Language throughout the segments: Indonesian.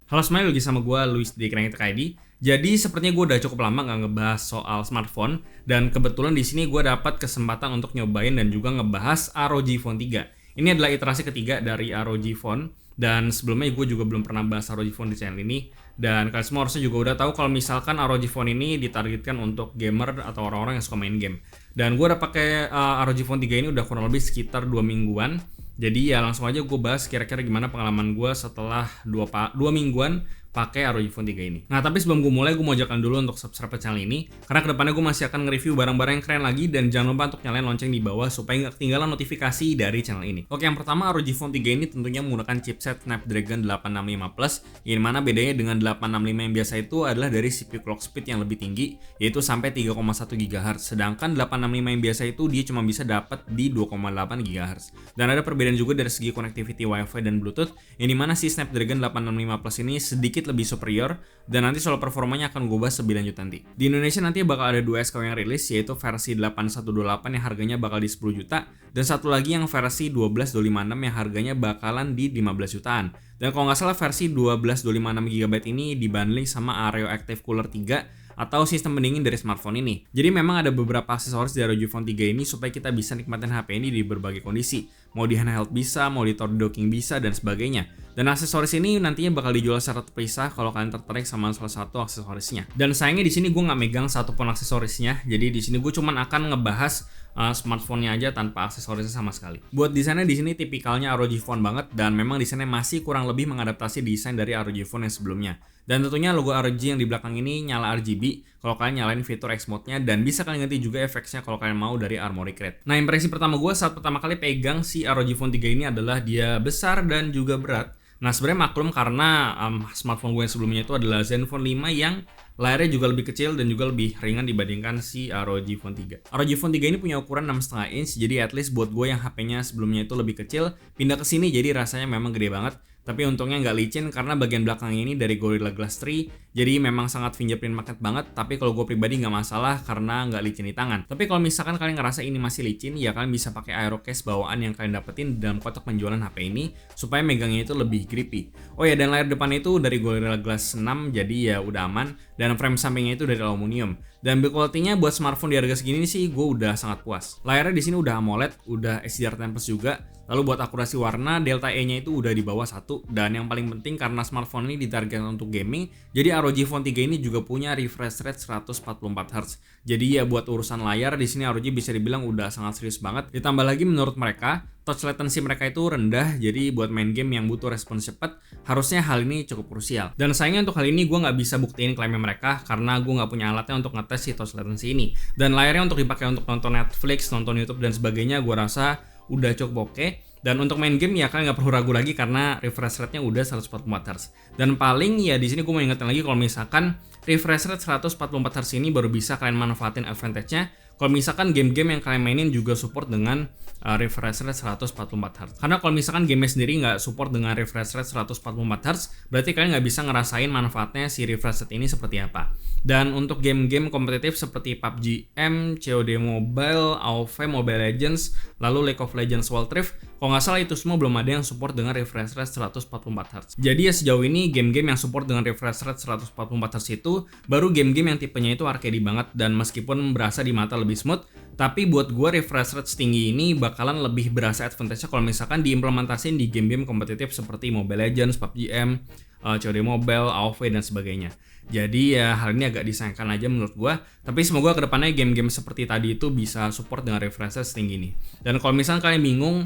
Halo semuanya, lagi sama gue Luis di Krenget ID. Jadi sepertinya gue udah cukup lama nggak ngebahas soal smartphone, dan kebetulan di sini gue dapat kesempatan untuk nyobain dan juga ngebahas ROG Phone 3. Ini adalah iterasi ketiga dari ROG Phone, dan sebelumnya gue juga belum pernah bahas ROG Phone di channel ini. Dan kalian semua harusnya juga udah tahu kalau misalkan ROG Phone ini ditargetkan untuk gamer atau orang-orang yang suka main game. Dan gue udah pakai ROG Phone 3 ini udah kurang lebih sekitar 2 mingguan. Jadi ya langsung aja gue bahas kira-kira gimana pengalaman gue setelah 2 mingguan pakai ROG Phone 3 ini. Nah, tapi sebelum gue mulai, gue mau ajakan dulu untuk subscribe ke channel ini, karena kedepannya gue masih akan nge-review barang-barang yang keren lagi, dan jangan lupa untuk nyalain lonceng di bawah supaya nggak ketinggalan notifikasi dari channel ini. Oke, yang pertama, ROG Phone 3 ini tentunya menggunakan chipset Snapdragon 865 Plus, yang mana bedanya dengan 865 yang biasa itu adalah dari CPU clock speed yang lebih tinggi, yaitu sampai 3,1 GHz, sedangkan 865 yang biasa itu dia cuma bisa dapat di 2,8 GHz. Dan ada perbedaan juga dari segi connectivity Wi-Fi dan Bluetooth, yang dimana si Snapdragon 865 Plus ini sedikit lebih superior, dan nanti soal performanya akan gue bahas lebih lanjut nanti. Di Indonesia nanti bakal ada 2 SKU yang rilis, yaitu versi 8128 yang harganya bakal di 10 juta, dan satu lagi yang versi 12256 yang harganya bakalan di 15 jutaan. Dan kalau nggak salah versi 12256GB ini dibundling sama Aereo Active Cooler 3 atau sistem pendingin dari smartphone ini. Jadi memang ada beberapa aksesoris dari ROG Phone 3 ini supaya kita bisa nikmatin HP ini di berbagai kondisi. Mau di handheld bisa, mau di tower docking bisa, dan sebagainya. Dan aksesoris ini nantinya bakal dijual secara terpisah kalau kalian tertarik sama salah satu aksesorisnya. Dan sayangnya di sini gue nggak megang satupun aksesorisnya, jadi di sini gue cuman akan ngebahas smartphone-nya aja tanpa aksesorisnya sama sekali. Buat desainnya di sini tipikalnya ROG Phone banget, dan memang desainnya masih kurang lebih mengadaptasi desain dari ROG Phone yang sebelumnya. Dan tentunya logo ROG yang di belakang ini nyala RGB kalau kalian nyalain fitur X Mode-nya, dan bisa kalian ganti juga efeknya kalau kalian mau dari Armoury Crate. Nah, impresi pertama gue saat pertama kali pegang si ROG Phone 3 ini adalah dia besar dan juga berat. Nah, sebenarnya maklum karena smartphone gue yang sebelumnya itu adalah Zenfone 5 yang layarnya juga lebih kecil dan juga lebih ringan dibandingkan si ROG Phone 3. ROG Phone 3 ini punya ukuran 6,5 inch, jadi at least buat gue yang HP-nya sebelumnya itu lebih kecil, pindah ke sini jadi rasanya memang gede banget. Tapi untungnya nggak licin karena bagian belakangnya ini dari Gorilla Glass 3, jadi memang sangat fingerprint magnet banget. Tapi kalau gue pribadi nggak masalah karena nggak licin di tangan. Tapi kalau misalkan kalian ngerasa ini masih licin, ya kalian bisa pakai aero case bawaan yang kalian dapetin dalam kotak penjualan HP ini supaya megangnya itu lebih grippy. Oh ya, dan layar depan itu dari Gorilla Glass 6, jadi ya udah aman. Dan frame sampingnya itu dari aluminium. Dan build quality-nya buat smartphone di harga segini sih gue udah sangat puas. Layarnya di sini udah AMOLED, udah HDR10+ juga. Lalu buat akurasi warna, Delta E-nya itu udah di bawah 1. Dan yang paling penting karena smartphone ini ditargetkan untuk gaming, jadi ROG Phone 3 ini juga punya refresh rate 144Hz. Jadi ya buat urusan layar di sini ROG bisa dibilang udah sangat serius banget. Ditambah lagi menurut mereka, touch latency mereka itu rendah, jadi buat main game yang butuh respons cepat, harusnya hal ini cukup krusial. Dan sayangnya untuk hal ini gue nggak bisa buktiin klaimnya mereka, karena gue nggak punya alatnya untuk ngetes si touch latency ini. Dan layarnya untuk dipakai untuk nonton Netflix, nonton YouTube, dan sebagainya, gue rasa udah cukup oke. Dan untuk main game ya kalian nggak perlu ragu lagi karena refresh rate-nya udah 144Hz. Dan paling ya di sini gue mau ingetin lagi kalau misalkan refresh rate 144Hz ini baru bisa kalian manfaatin advantage-nya kalau misalkan game-game yang kalian mainin juga support dengan refresh rate 144Hz. Karena kalau misalkan game sendiri nggak support dengan refresh rate 144Hz, berarti kalian nggak bisa ngerasain manfaatnya si refresh rate ini seperti apa. Dan untuk game-game kompetitif seperti PUBG M, COD Mobile, AoV, Mobile Legends, lalu League of Legends Wild Rift, kalau nggak salah itu semua belum ada yang support dengan refresh rate 144Hz. Jadi ya sejauh ini game-game yang support dengan refresh rate 144Hz itu baru game-game yang tipenya itu arcade banget, dan meskipun berasa di mata lebih smooth, tapi buat gue refresh rate setinggi ini bakalan lebih berasa advantage-nya kalau misalkan diimplementasin di game-game kompetitif seperti Mobile Legends, PUBG M, COD Mobile, AoV, dan sebagainya. Jadi ya hal ini agak disayangkan aja menurut gue. Tapi semoga kedepannya game-game seperti tadi itu bisa support dengan refresh rate setinggi ini. Dan kalau misalnya kalian bingung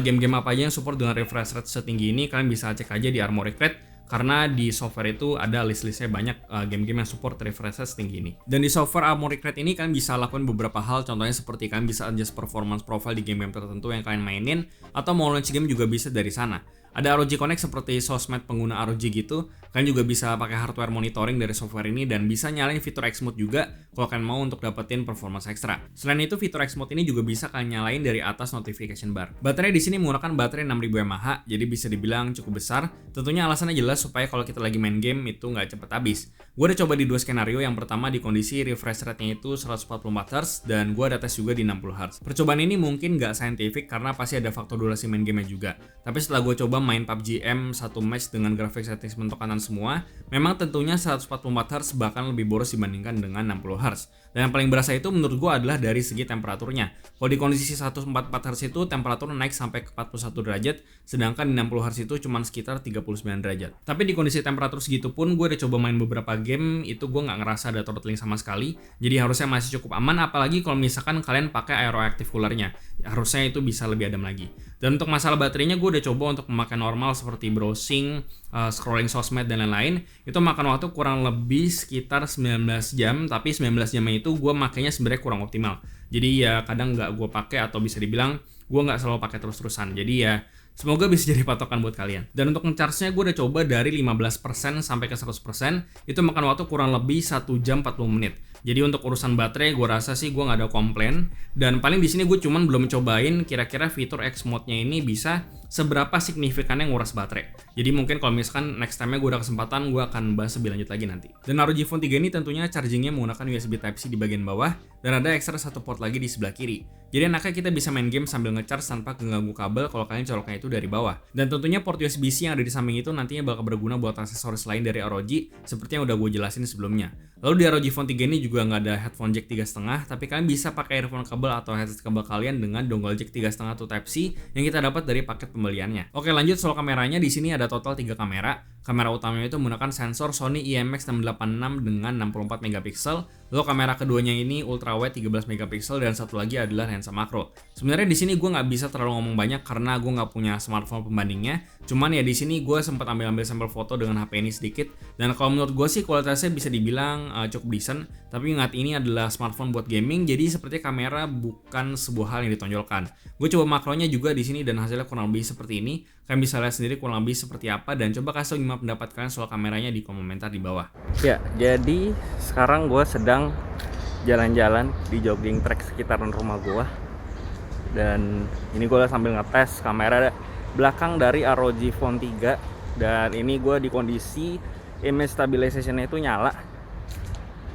game-game apa aja yang support dengan refresh rate setinggi ini, kalian bisa cek aja di Armoury Crate, karena di software itu ada list-listnya banyak game-game yang support refresh rate setinggi ini. Dan di software Armoury Crate ini kalian bisa lakukan beberapa hal, contohnya seperti kalian bisa adjust performance profile di game-game tertentu yang kalian mainin, atau mau launch game juga bisa dari sana. Ada ROG Connect seperti sosmed pengguna ROG gitu. Kalian juga bisa pakai hardware monitoring dari software ini dan bisa nyalain fitur X Mode juga kalau kalian mau untuk dapetin performance ekstra. Selain itu, fitur X Mode ini juga bisa kalian nyalain dari atas notification bar. Baterai di sini menggunakan baterai 6000 mAh, jadi bisa dibilang cukup besar. Tentunya alasannya jelas supaya kalau kita lagi main game itu nggak cepet habis. Gue udah coba di dua skenario, yang pertama di kondisi refresh rate-nya itu 144Hz dan gue ada tes juga di 60Hz. Percobaan ini mungkin nggak scientific karena pasti ada faktor durasi main game-nya juga. Tapi setelah gue coba main PUBG M satu match dengan grafik settings bentuk kanan semua, memang tentunya 144Hz bahkan lebih boros dibandingkan dengan 60Hz. Dan yang paling berasa itu menurut gue adalah dari segi temperaturnya. Kalau di kondisi 144Hz itu temperatur naik sampai ke 41 derajat, sedangkan di 60Hz itu cuma sekitar 39 derajat. Tapi di kondisi temperatur segitu pun gue udah coba main beberapa game, itu gue nggak ngerasa ada throttling sama sekali. Jadi harusnya masih cukup aman, apalagi kalau misalkan kalian pakai aeroactive coolernya. Harusnya itu bisa lebih adem lagi. Dan untuk masalah baterainya gue udah coba untuk memakai normal seperti browsing, scrolling sosmed dan lain-lain. Itu makan waktu kurang lebih sekitar 19 jam, tapi 19 jam itu gue makainya sebenarnya kurang optimal. Jadi ya kadang nggak gue pakai atau bisa dibilang gue nggak selalu pakai terus-terusan. Jadi ya semoga bisa jadi patokan buat kalian. Dan untuk ngecharge-nya gue udah coba dari 15% sampai ke 100%, itu makan waktu kurang lebih 1 jam 40 menit. Jadi untuk urusan baterai gue rasa sih gue nggak ada komplain. Dan paling di sini gue cuman belum cobain kira-kira fitur X mode-nya ini bisa seberapa signifikannya nguras baterai. Jadi mungkin kalau misalkan next time-nya gue ada kesempatan, gue akan bahas lebih lanjut lagi nanti. Dan ROG Phone 3 ini tentunya chargingnya menggunakan USB Type-C di bagian bawah, dan ada ekstra satu port lagi di sebelah kiri. Jadi enaknya kita bisa main game sambil ngecharge tanpa mengganggu kabel kalau kalian coloknya itu dari bawah. Dan tentunya port USB-C yang ada di samping itu nantinya bakal berguna buat aksesoris lain dari ROG seperti yang udah gue jelasin sebelumnya. Lalu di ROG Phone 3 ini juga nggak ada headphone jack 3.5, tapi kalian bisa pakai earphone kabel atau headset kabel kalian dengan dongle jack 3.5 to Type-C yang kita dapat dari paket pembeliannya. Oke, lanjut soal kameranya. Di sini ada total 3 kamera. Kamera utamanya itu menggunakan sensor Sony IMX686 dengan 64 megapiksel. Lalu kamera keduanya ini ultrawide 13 megapiksel dan satu lagi adalah lensa makro. Sebenarnya di sini gue nggak bisa terlalu ngomong banyak karena gue nggak punya smartphone pembandingnya. Cuman ya di sini gue sempat ambil sampel foto dengan HP ini sedikit. Dan kalau menurut gue sih kualitasnya bisa dibilang cukup decent. Tapi ingat ini adalah smartphone buat gaming, jadi seperti kamera bukan sebuah hal yang ditonjolkan. Gue coba makronya juga di sini dan hasilnya kurang lebih seperti ini. Kalian bisa lihat sendiri kurang lebih seperti apa dan coba kasih gimana pendapat kalian soal kameranya di kolom komentar di bawah. Ya, jadi sekarang gue sedang jalan-jalan di jogging track sekitaran rumah gue. Dan ini gue sambil ngetes kamera belakang dari ROG Phone 3. Dan ini gue di kondisi image stabilization-nya itu nyala.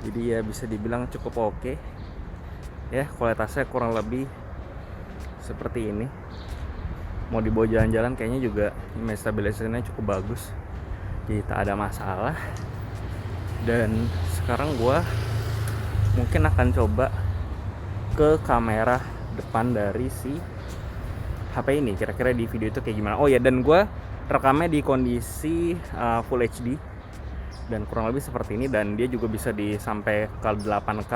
Jadi ya bisa dibilang cukup oke. Ya, kualitasnya kurang lebih seperti ini. Mau dibawa jalan-jalan kayaknya juga image stabilization-nya cukup bagus. Jadi tak ada masalah. Dan sekarang gue mungkin akan coba ke kamera depan dari si HP ini. Kira-kira di video itu kayak gimana. Oh ya, dan gue rekamnya di kondisi Full HD dan kurang lebih seperti ini. Dan dia juga bisa sampai ke 8K,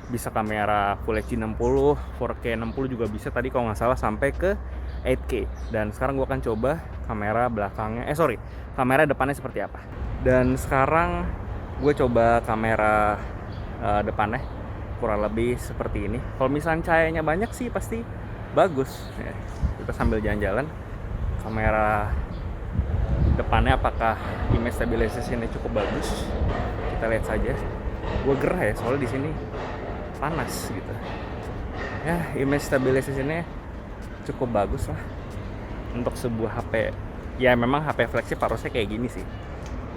bisa kamera Full HD 60, 4K 60 juga bisa. Tadi kalau nggak salah sampai ke 8K. Dan sekarang gue akan coba kamera belakangnya, kamera depannya seperti apa. Dan sekarang gue coba kamera depannya kurang lebih seperti ini. Kalau misalnya cahayanya banyak sih pasti bagus ya. Kita sambil jalan-jalan, kamera depannya apakah image stabilization-nya cukup bagus, kita lihat saja. Gue gerah ya soalnya di sini panas gitu ya. Image stabilization-nya cukup bagus lah untuk sebuah HP. Ya memang HP flagship harusnya kayak gini sih.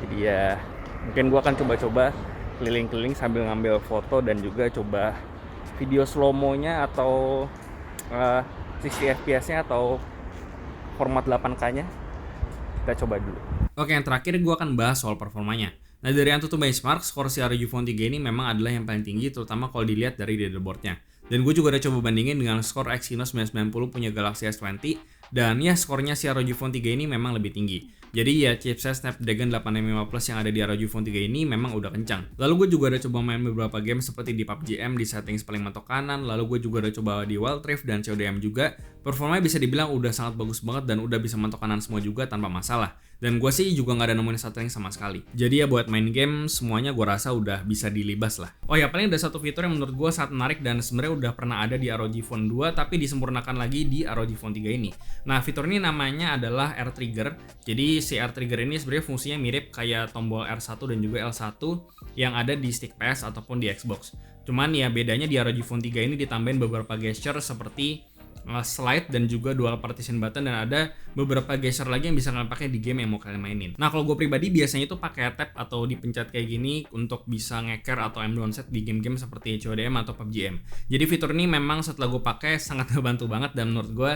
Jadi ya mungkin gue akan coba-coba keliling-keliling sambil ngambil foto dan juga coba video slow-mo-nya atau 60 fps-nya atau format 8K-nya. Kita coba dulu. Oke, yang terakhir gue akan bahas soal performanya. Nah, dari Antutu Benchmark, skor si ROG Phone 3 ini memang adalah yang paling tinggi, terutama kalau dilihat dari leaderboard-nya. Dan gue juga udah coba bandingin dengan skor Exynos 990 punya Galaxy S20, dan ya skornya si ROG Phone 3 ini memang lebih tinggi. Jadi ya chipset Snapdragon 865 Plus yang ada di ROG Phone 3 ini memang udah kencang. Lalu gue juga udah coba main beberapa game seperti di PUBG M di settings paling mentok kanan. Lalu gue juga udah coba di Wild Rift dan CODM juga. Performanya bisa dibilang udah sangat bagus banget dan udah bisa mentok kanan semua juga tanpa masalah. Dan gue sih juga gak ada nemuin stuttering sama sekali. Jadi ya buat main game semuanya gue rasa udah bisa dilibas lah. Oh ya, paling ada satu fitur yang menurut gue sangat menarik dan sebenarnya udah pernah ada di ROG Phone 2 tapi disempurnakan lagi di ROG Phone 3 ini. Nah, fitur ini namanya adalah Air Trigger. Jadi si Air Trigger ini sebenarnya fungsinya mirip kayak tombol R1 dan juga L1 yang ada di stick PS ataupun di Xbox. Cuman ya bedanya di ROG Phone 3 ini ditambahin beberapa gesture seperti slide dan juga dual partition button, dan ada beberapa gesture lagi yang bisa kalian pakai di game yang mau kalian mainin. Nah, kalau gue pribadi biasanya itu pakai tap atau dipencet kayak gini untuk bisa ngeker atau aim down set di game-game seperti CODM atau PUBG M. Jadi fitur ini memang setelah gue pakai sangat ngebantu banget dan menurut gue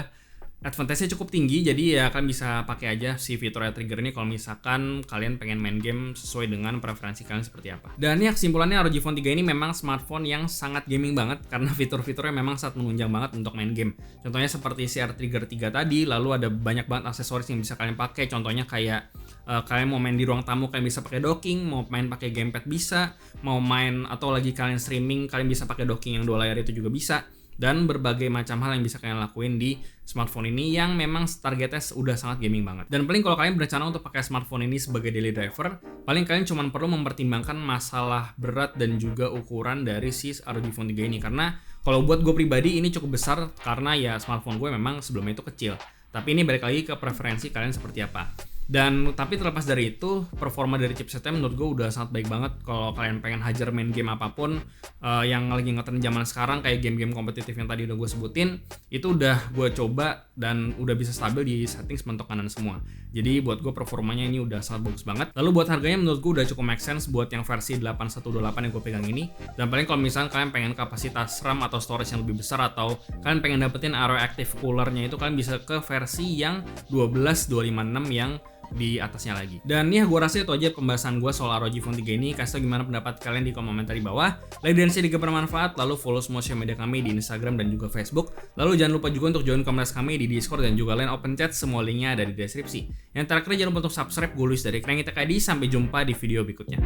advantage-nya cukup tinggi, jadi ya kalian bisa pakai aja si fitur trigger ini kalau misalkan kalian pengen main game sesuai dengan preferensi kalian seperti apa. Dan ya kesimpulannya ROG Phone 3 ini memang smartphone yang sangat gaming banget karena fitur-fiturnya memang sangat menunjang banget untuk main game. Contohnya seperti si R Trigger 3 tadi, lalu ada banyak banget aksesoris yang bisa kalian pakai. Contohnya kayak kalian mau main di ruang tamu kalian bisa pakai docking, mau main pakai gamepad bisa, mau main atau lagi kalian streaming kalian bisa pakai docking yang 2 layar itu juga bisa. Dan berbagai macam hal yang bisa kalian lakuin di smartphone ini yang memang targetnya udah sangat gaming banget. Dan paling kalau kalian berencana untuk pakai smartphone ini sebagai daily driver, paling kalian cuma perlu mempertimbangkan masalah berat dan juga ukuran dari si ROG Phone 3 ini. Karena kalau buat gue pribadi ini cukup besar karena ya smartphone gue memang sebelumnya itu kecil. Tapi ini balik lagi ke preferensi kalian seperti apa. Dan tapi terlepas dari itu, performa dari chipsetnya menurut gue udah sangat baik banget. Kalau kalian pengen hajar main game apapun yang lagi ngetren zaman sekarang kayak game-game kompetitif yang tadi udah gue sebutin, itu udah gue coba dan udah bisa stabil di settings mentok kanan semua. Jadi buat gue performanya ini udah sangat bagus banget. Lalu buat harganya menurut gue udah cukup make sense buat yang versi 8128 yang gue pegang ini. Dan paling kalau misalnya kalian pengen kapasitas RAM atau storage yang lebih besar atau kalian pengen dapetin ROG Active Cooler-nya itu kalian bisa ke versi yang 12256 yang di atasnya lagi. Dan ya gue rasa itu aja pembahasan gue soal ROG Phone 3 ini. Kasih tau gimana pendapat kalian di kolom komentar di bawah. Like dan share jika bermanfaat. Lalu follow semua sosial media kami di Instagram dan juga Facebook. Lalu jangan lupa juga untuk join komunitas kami di Discord dan juga line open chat. Semua linknya ada di deskripsi. Yang terakhir jangan lupa untuk subscribe. Gue Luis dari Krengi TKD. Sampai jumpa di video berikutnya.